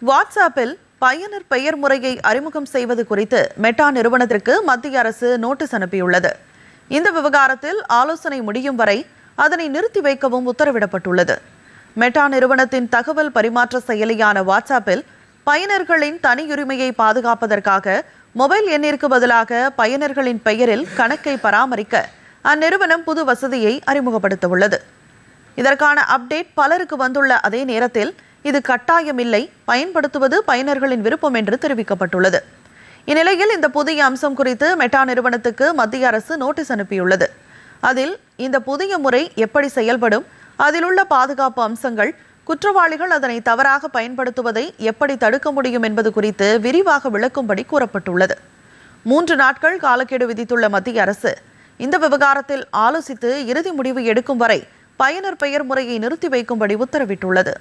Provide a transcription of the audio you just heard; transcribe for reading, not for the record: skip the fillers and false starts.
வாட்ஸ்அப்பில் பயனர் பெயர் முறையை அறிமுகம் செய்வது குறித்து மெட்டா நிறுவனத்திற்கு மத்திய அரசு நோட்டீஸ் அனுப்பியுள்ளது. இந்த விவகாரத்தில் ஆலோசனை முடியும் வரை அதனை நிறுத்தி வைக்கவும் உத்தரவிடப்பட்டுள்ளது. மெட்டா நிறுவனத்தின் தகவல் பரிமாற்ற செயலியான வாட்ஸ்அப்பில் பயனர்களின் தனியுரிமையை பாதுகாப்பதற்காக மொபைல் எண்ணிற்கு பதிலாக பயனர்களின் பெயரில் கணக்கை பராமரிக்க அந்நிறுவனம் புது வசதியை அறிமுகப்படுத்தவுள்ளது. இதற்கான அப்டேட் பலருக்கு வந்துள்ள அதே நேரத்தில் இது கட்டாயமில்லை, பயன்படுத்துவது பயனர்களின் விருப்பம் என்று தெரிவிக்கப்பட்டுள்ளது. இந்நிலையில் இந்த புதிய அம்சம் குறித்து மெட்டா நிறுவனத்துக்கு மத்திய அரசு நோட்டீஸ் அனுப்பியுள்ளது. அதில் இந்த புதிய முறை எப்படி செயல்படும், அதில் உள்ள பாதுகாப்பு அம்சங்கள், குற்றவாளிகள் அதனை தவறாக பயன்படுத்துவதை எப்படி தடுக்க முடியும் என்பது குறித்து விரிவாக விளக்கும்படி கூறப்பட்டுள்ளது. 3 நாட்கள் காலக்கெடு விதித்துள்ள மத்திய அரசு இந்த விவகாரத்தில் ஆலோசித்து இறுதி முடிவு எடுக்கும் வரை பயனர் பெயர் முறையை நிறுத்தி வைக்கும்படி உத்தரவிட்டுள்ளது.